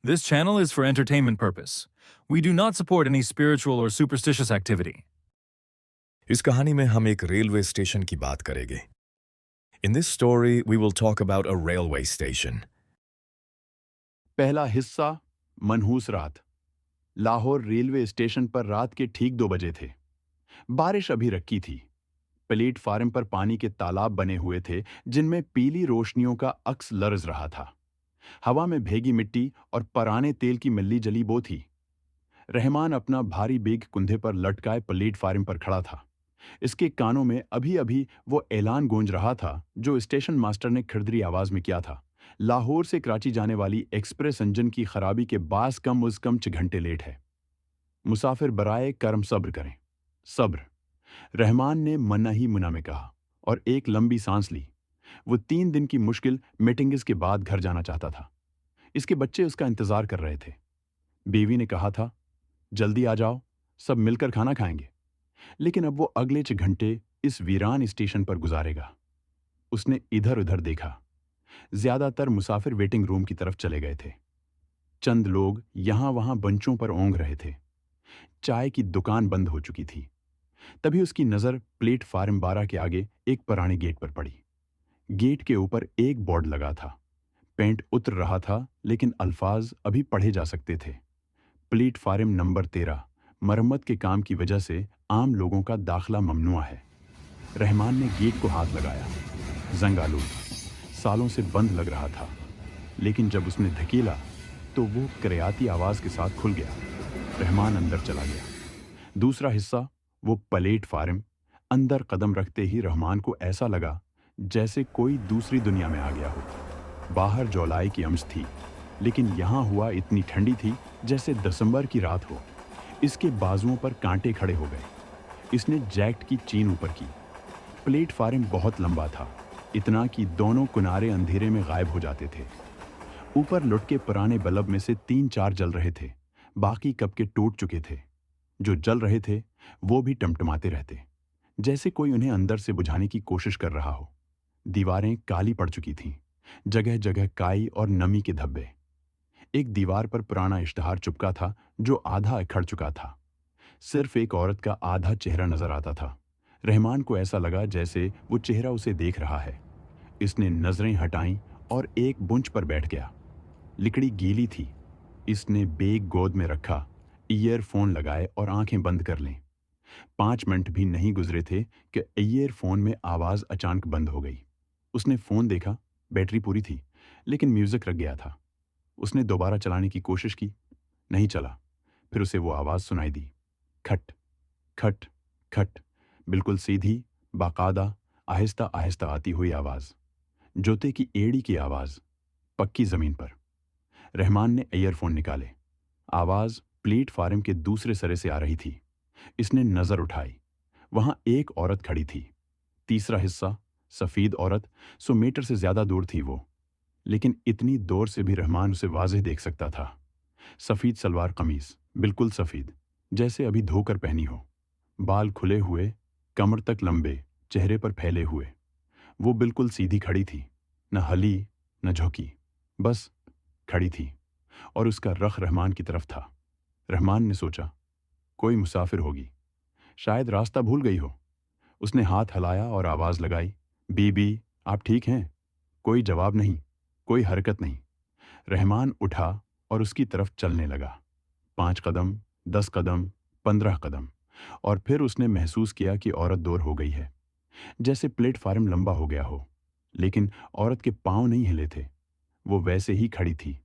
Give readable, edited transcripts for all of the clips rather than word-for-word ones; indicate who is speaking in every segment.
Speaker 1: This channel is for entertainment purpose. We do not support any spiritual or superstitious activity.
Speaker 2: इस कहानी में हम एक रेलवे स्टेशन की बात करेंगे. In this story, we will talk about a railway station.
Speaker 3: पहला हिस्सा मनहूस रात. लाहौर रेलवे स्टेशन पर रात के ठीक 2 बजे थे. बारिश अभी रखी थी. प्लेटफार्म पर पानी के तालाब बने हुए थे जिनमें पीली रोशनियों का अक्स लरज रहा था. हवा में भीगी मिट्टी और पराने तेल की मिल्ली जली बो थी. रहमान अपना भारी बैग कुंधे पर लटकाए प्लेटफार्म पर खड़ा था. इसके कानों में अभी अभी वो ऐलान गूंज रहा था जो स्टेशन मास्टर ने खिरदरी आवाज में किया था. लाहौर से कराची जाने वाली एक्सप्रेस इंजन की खराबी के बास कम उज कम 6 घंटे लेट है. मुसाफिर बराए करम सब्र करें. सब्र. रहमान ने मन्ना ही मुना में कहा और एक लंबी सांस ली. वो 3 दिन की मुश्किल मीटिंग्स के बाद घर जाना चाहता था. इसके बच्चे उसका इंतजार कर रहे थे. बीवी ने कहा था, जल्दी आ जाओ, सब मिलकर खाना खाएंगे. लेकिन अब वो अगले 6 घंटे इस वीरान स्टेशन पर गुजारेगा. उसने इधर उधर देखा. ज्यादातर मुसाफिर वेटिंग रूम की तरफ चले गए थे. चंद लोग यहां वहां बंचों पर ओंघ रहे थे. चाय की दुकान बंद हो चुकी थी. तभी उसकी नजर प्लेटफार्म 12 के आगे एक पुराने गेट पर पड़ी. गेट के ऊपर एक बोर्ड लगा था. पेंट उतर रहा था लेकिन अल्फाज अभी पढ़े जा सकते थे. प्लेटफार्म नंबर 13 मरम्मत के काम की वजह से आम लोगों का दाखिला ममनुआ है. रहमान ने गेट को हाथ लगाया. जंग आलूद, सालों से बंद लग रहा था. लेकिन जब उसने धकेला तो वो करयाती आवाज के साथ खुल गया. रहमान अंदर चला गया. दूसरा हिस्सा वो प्लेटफार्म. अंदर कदम रखते ही रहमान को ऐसा लगा जैसे कोई दूसरी दुनिया में आ गया हो. बाहर जुलाई की अम्स थी लेकिन यहां हुआ इतनी ठंडी थी जैसे दिसंबर की रात हो. इसके बाजुओं पर कांटे खड़े हो गए. इसने जैकेट की चीन ऊपर की. प्लेटफार्म बहुत लंबा था, इतना कि दोनों किनारे अंधेरे में गायब हो जाते थे. ऊपर लुटके पुराने बल्ब में से 3-4 जल रहे थे. बाकी कब के टूट चुके थे. जो जल रहे थे वो भी टमटमाते रहते, जैसे कोई उन्हें अंदर से बुझाने की कोशिश कर रहा हो. दीवारें काली पड़ चुकी थीं. जगह जगह काई और नमी के धब्बे. एक दीवार पर पुराना इश्तहार चिपका था जो आधा अखड़ चुका था. सिर्फ एक औरत का आधा चेहरा नजर आता था. रहमान को ऐसा लगा जैसे वो चेहरा उसे देख रहा है. इसने नजरें हटाईं और एक बुंच पर बैठ गया. लिकड़ी गीली थी. इसने बैग गोद में रखा, ईयरफोन लगाए और आंखें बंद कर लें. 5 मिनट भी नहीं गुजरे थे कि ईयरफोन में आवाज अचानक बंद हो गई. उसने फोन देखा. बैटरी पूरी थी लेकिन म्यूजिक रख गया था. उसने दोबारा चलाने की कोशिश की. नहीं चला. फिर उसे वो आवाज सुनाई दी. खट खट खट. बिल्कुल सीधी, बाकायदा, आहिस्ता आहिस्ता आती हुई आवाज. जोते की एड़ी की आवाज. पक्की जमीन पर. रहमान ने ईयरफोन निकाले. आवाज प्लेटफार्म के दूसरे सिरे से आ रही थी. इसने नजर उठाई. वहां एक औरत खड़ी थी. तीसरा हिस्सा सफेद औरत. 100 मीटर से ज्यादा दूर थी वो, लेकिन इतनी दूर से भी रहमान उसे वाज़ेह देख सकता था. सफेद सलवार कमीज, बिल्कुल सफेद, जैसे अभी धोकर पहनी हो. बाल खुले हुए, कमर तक लंबे, चेहरे पर फैले हुए. वो बिल्कुल सीधी खड़ी थी, न हली न झुकी, बस खड़ी थी. और उसका रख रहमान की तरफ था. रहमान ने सोचा, कोई मुसाफिर होगी, शायद रास्ता भूल गई हो. उसने हाथ हिलाया और आवाज लगाई, बीबी, आप ठीक हैं? कोई जवाब नहीं, कोई हरकत नहीं. रहमान उठा और उसकी तरफ चलने लगा. 5 कदम, 10 कदम, 15 कदम, और फिर उसने महसूस किया कि औरत दूर हो गई है, जैसे प्लेटफार्म लंबा हो गया हो. लेकिन औरत के पांव नहीं हिले थे. वो वैसे ही खड़ी थी.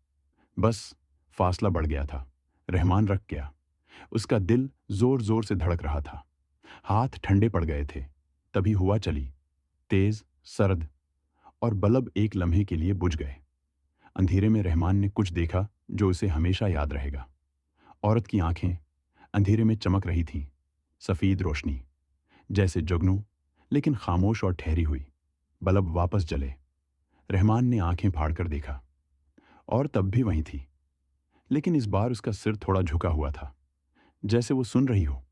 Speaker 3: बस फासला बढ़ गया था. रहमान रख गया. उसका दिल जोर जोर से धड़क रहा था. हाथ ठंडे पड़ गए थे. तभी हुआ चली, तेज, सर्द, और बल्ब एक लम्हे के लिए बुझ गए. अंधेरे में रहमान ने कुछ देखा जो उसे हमेशा याद रहेगा. औरत की आंखें अंधेरे में चमक रही थीं. सफेद रोशनी, जैसे जुगनू, लेकिन खामोश और ठहरी हुई. बल्ब वापस जले. रहमान ने आंखें फाड़कर देखा. और तब भी वहीं थी, लेकिन इस बार उसका सिर थोड़ा झुका हुआ था, जैसे वो सुन रही हो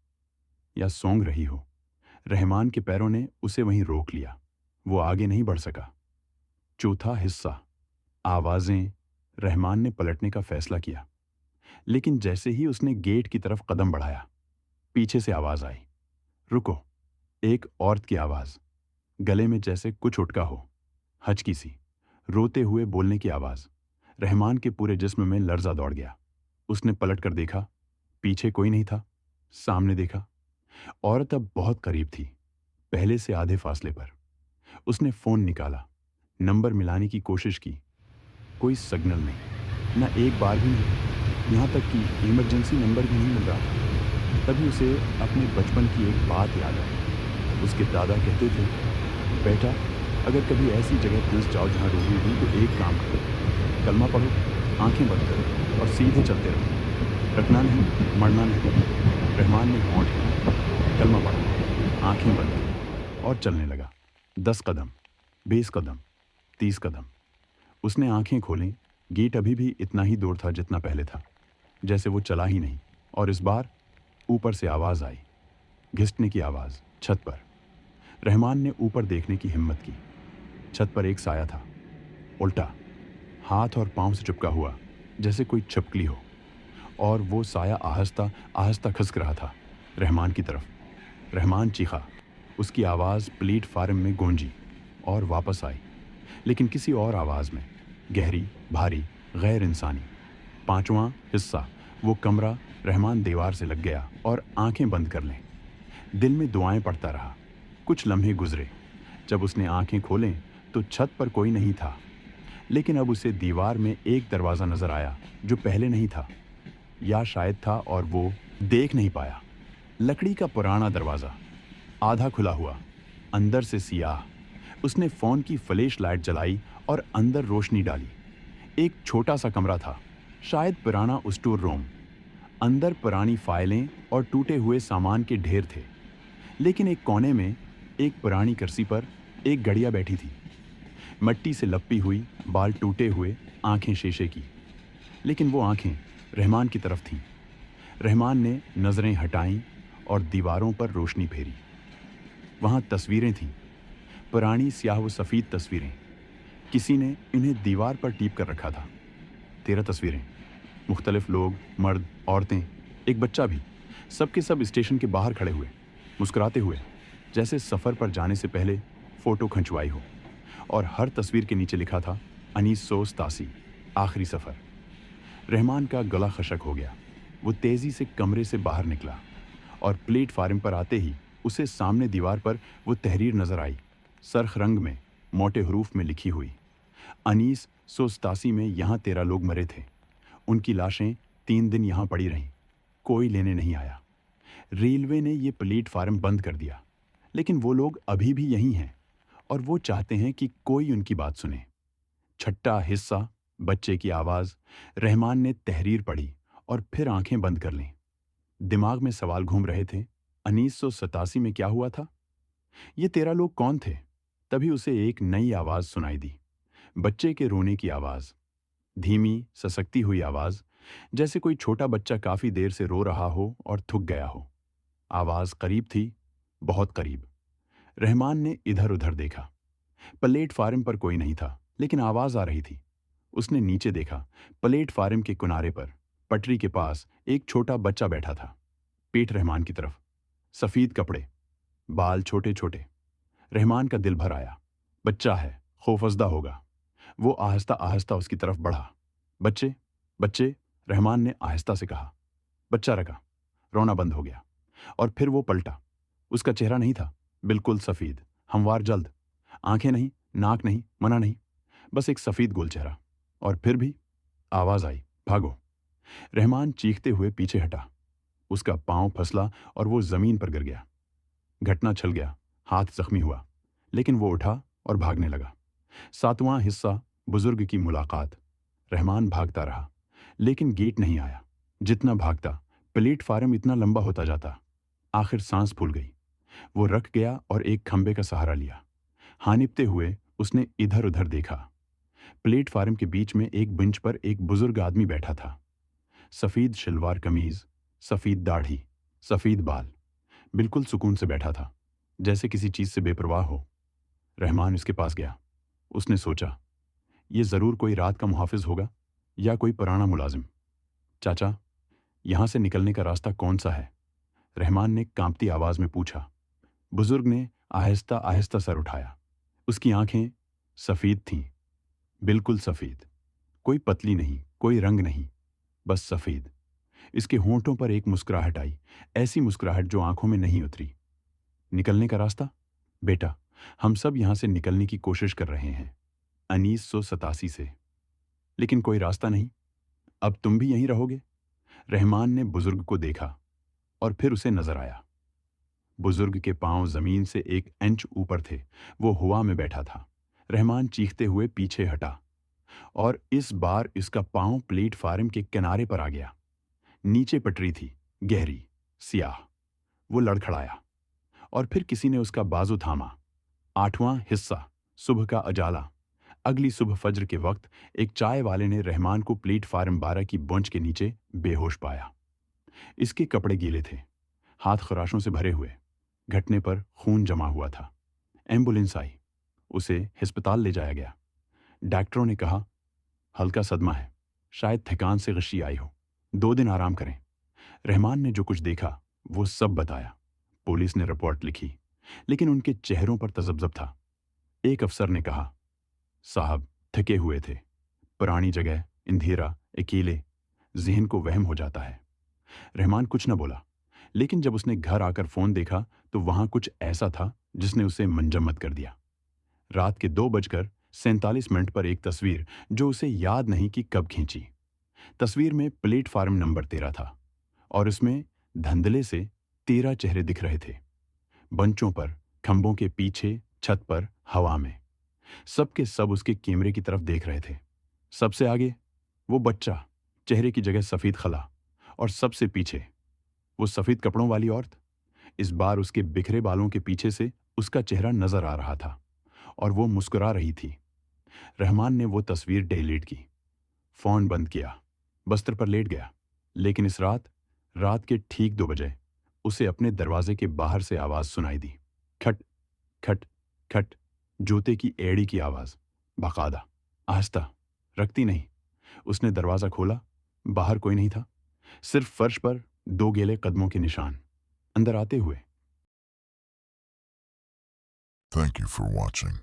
Speaker 3: या सौंग रही हो. रहमान के पैरों ने उसे वहीं रोक लिया. वो आगे नहीं बढ़ सका. चौथा हिस्सा आवाजें, रहमान ने पलटने का फैसला किया, लेकिन जैसे ही उसने गेट की तरफ कदम बढ़ाया, पीछे से आवाज आई, रुको। एक औरत की आवाज, गले में जैसे कुछ उटका हो, हचकी सी, रोते हुए बोलने की आवाज। रहमान के पूरे जिस्म में लर्जा दौड़ गया। उसने पलट कर देखा, पीछे कोई नहीं था। सामने देखा, औरत अब बहुत करीब थी, पहले से आधे फासले पर। उसने फोन निकाला, नंबर मिलाने की कोशिश की, कोई सिग्नल नहीं, ना एक बार भी नहीं, यहाँ तक कि इमरजेंसी नंबर भी नहीं मिल रहा। तभी उसे अपने बचपन की एक बात याद आई। उसके दादा कहते थे, बेटा, अगर कभी ऐसी जगह फंस जाओ जहाँ रोगी हुई तो एक काम करो, कलमा पढ़ो, आंखें बंद करो और सीधे चलते रहो, रखना नहीं, मरना नहीं। रहमान ने होंठ हिलाया, कलमा पढ़ा, आंखें बंद की और चलने लगा। 10 कदम, 20 कदम, 30 कदम। उसने आंखें खोलें, गेट अभी भी इतना ही दूर था जितना पहले था, जैसे वो चला ही नहीं। और इस बार ऊपर से आवाज आई, घिसटने की आवाज, छत पर। रहमान ने ऊपर देखने की हिम्मत की। छत पर एक साया था, उल्टा, हाथ और पांव से चिपका हुआ, जैसे कोई छिपकली हो। और वो साया आहिस्ता आहिस्ता खिसक रहा था रहमान की तरफ। रहमान चीखा, उसकी आवाज़ प्लेटफार्म में गूंजी और वापस आई, लेकिन किसी और आवाज़ में, गहरी, भारी, गैर इंसानी। 5वां हिस्सा, वो कमरा। रहमान दीवार से लग गया और आंखें बंद कर लें। दिल में दुआएं पढ़ता रहा। कुछ लम्हे गुजरे। जब उसने आंखें खोलें तो छत पर कोई नहीं था, लेकिन अब उसे दीवार में एक दरवाज़ा नजर आया जो पहले नहीं था, या शायद था और वो देख नहीं पाया। लकड़ी का पुराना दरवाज़ा, आधा खुला हुआ, अंदर से सियाह। उसने फ़ोन की फ्लैश लाइट जलाई और अंदर रोशनी डाली। एक छोटा सा कमरा था, शायद पुराना स्टोर रूम। अंदर पुरानी फाइलें और टूटे हुए सामान के ढेर थे, लेकिन एक कोने में एक पुरानी कुर्सी पर एक गड़िया बैठी थी, मिट्टी से लपटी हुई, बाल टूटे हुए, आंखें शीशे की। लेकिन वो आंखें रहमान की तरफ थीं। रहमान ने नज़रें हटाईं और दीवारों पर रोशनी फेरी। वहाँ तस्वीरें थीं, पुरानी स्याह व सफ़ेद तस्वीरें। किसी ने इन्हें दीवार पर टीप कर रखा था। 13 तस्वीरें, मुख्तलिफ लोग, मर्द, औरतें, एक बच्चा भी, सबके सब स्टेशन के बाहर खड़े हुए, मुस्कुराते हुए, जैसे सफ़र पर जाने से पहले फ़ोटो खंचवाई हो। और हर तस्वीर के नीचे लिखा था 1987, आखिरी सफ़र। रहमान का गला खशक हो गया। वो तेज़ी से कमरे से बाहर निकला और प्लेटफार्म पर आते ही उसे सामने दीवार पर वो तहरीर नज़र आई, सरख रंग में, मोटे हरूफ में लिखी हुई, 1987 में यहाँ 13 लोग मरे थे। उनकी लाशें 3 दिन यहाँ पड़ी रहीं, कोई लेने नहीं आया। रेलवे ने ये प्लेटफार्म बंद कर दिया, लेकिन वो लोग अभी भी यहीं हैं और वो चाहते हैं कि कोई उनकी बात सुने। 6ठा हिस्सा, बच्चे की आवाज़। रहमान ने तहरीर पढ़ी और फिर आंखें बंद कर लीं। दिमाग में सवाल घूम रहे थे, 1987 में क्या हुआ था? ये 13 लोग कौन थे? तभी उसे एक नई आवाज़ सुनाई दी, बच्चे के रोने की आवाज़, धीमी, ससकती हुई आवाज़, जैसे कोई छोटा बच्चा काफ़ी देर से रो रहा हो और थक गया हो। आवाज़ करीब थी, बहुत करीब। रहमान ने इधर उधर देखा। प्लेटफार्म पर कोई नहीं था, लेकिन आवाज़ आ रही थी। उसने नीचे देखा। प्लेटफार्म के किनारे पर, पटरी के पास, एक छोटा बच्चा बैठा था, पीठ रहमान की तरफ, सफ़ेद कपड़े, बाल छोटे छोटे। रहमान का दिल भर आया। बच्चा है, खौफजदा होगा। वो आहिस्ता आहिस्ता उसकी तरफ बढ़ा। बच्चे, बच्चे, रहमान ने आहिस्ता से कहा। बच्चा रगा, रोना बंद हो गया और फिर वो पलटा। उसका चेहरा नहीं था, बिल्कुल सफ़ेद, हमवार जल्द, आंखें नहीं, नाक नहीं, मना नहीं, बस एक सफ़ेद गोल चेहरा। और फिर भी आवाज़ आई, भागो। रहमान चीखते हुए पीछे हटा। उसका पांव फसला और वो ज़मीन पर गिर गया। घटना छल गया, हाथ जख्मी हुआ, लेकिन वो उठा और भागने लगा। 7वां हिस्सा, बुजुर्ग की मुलाकात। रहमान भागता रहा, लेकिन गेट नहीं आया। जितना भागता, प्लेटफार्म इतना लंबा होता जाता। आखिर सांस फूल गई। वो रख गया और एक खंबे का सहारा लिया। हानिपते हुए उसने इधर उधर देखा। प्लेटफार्म के बीच में एक बेंच पर एक बुजुर्ग आदमी बैठा था। सफ़ेद शलवार कमीज, सफ़ेद दाढ़ी, सफ़ेद बाल, बिल्कुल सुकून से बैठा था, जैसे किसी चीज़ से बेपरवाह हो। रहमान इसके पास गया। उसने सोचा, ये ज़रूर कोई रात का मुहाफिज होगा या कोई पुराना मुलाजिम? चाचा, यहां से निकलने का रास्ता कौन सा है? रहमान ने कांपती आवाज में पूछा। बुजुर्ग ने आहिस्ता आहिस्ता सर उठाया। उसकी आंखें सफेद थीं, बिल्कुल सफेद। कोई पतली नहीं, कोई रंग नहीं, बस सफेद। इसके होंठों पर एक मुस्कुराहट आई, ऐसी मुस्कुराहट जो आंखों में नहीं उतरी। निकलने का रास्ता? बेटा, हम सब यहां से निकलने की कोशिश कर रहे हैं 1987 से, लेकिन कोई रास्ता नहीं। अब तुम भी यहीं रहोगे? रहमान ने बुजुर्ग को देखा और फिर उसे नजर आया। बुजुर्ग के पांव जमीन से 1 इंच ऊपर थे। वो हवा में बैठा था। रहमान चीखते हुए पीछे हटा और इस बार इसका पांव प्लेटफार्म के किनारे पर आ गया। नीचे पटरी थी, गहरी, सियाह। वो लड़खड़ाया और फिर किसी ने उसका बाजू थामा। 8वां हिस्सा, सुबह का उजाला। अगली सुबह फज्र के वक्त एक चाय वाले ने रहमान को प्लेटफार्म 12 की बेंच के नीचे बेहोश पाया। इसके कपड़े गीले थे, हाथ खराशों से भरे हुए। घटने पर खून जमा हुआ था। एम्बुलेंस आई, उसे अस्पताल ले जाया गया। डॉक्टरों ने कहा, हल्का सदमा है, शायद थकान से गशी आई हो, 2 दिन आराम करें। रहमान ने जो कुछ देखा वो सब बताया। पुलिस ने रिपोर्ट लिखी, लेकिन उनके चेहरों पर तजब्जब था। एक अफसर ने कहा, साहब थके हुए थे, पुरानी जगह, अंधेरा, अकेले, जहन को वहम हो जाता है। रहमान कुछ न बोला, लेकिन जब उसने घर आकर फोन देखा तो वहां कुछ ऐसा था जिसने उसे मंजमद कर दिया। रात के 2:47 पर एक तस्वीर जो उसे याद नहीं कि कब खींची। तस्वीर में प्लेटफार्म नंबर 13 था और इसमें धंधले से 13 चेहरे दिख रहे थे। बंचों पर, खंभों के पीछे, छत पर, हवा में। सब के सब उसके कैमरे की तरफ देख रहे थे। सबसे आगे वो बच्चा, चेहरे की जगह सफेद खला, और सबसे पीछे वो सफेद कपड़ों वाली औरत। इस बार उसके बिखरे बालों के पीछे से उसका चेहरा नजर आ रहा था और वो मुस्कुरा रही थी। रहमान ने वो तस्वीर डिलीट की, फोन बंद किया, बस्तर पर लेट गया। लेकिन इस रात के ठीक 2 बजे उसे अपने दरवाजे के बाहर से आवाज सुनाई दी। खट खट खट, जूते की एड़ी की आवाज, बाकायदा, आहिस्ता, रखती नहीं। उसने दरवाजा खोला, बाहर कोई नहीं था, सिर्फ फर्श पर 2 गीले कदमों के निशान। अंदर आते हुए,
Speaker 4: Thank you for watching.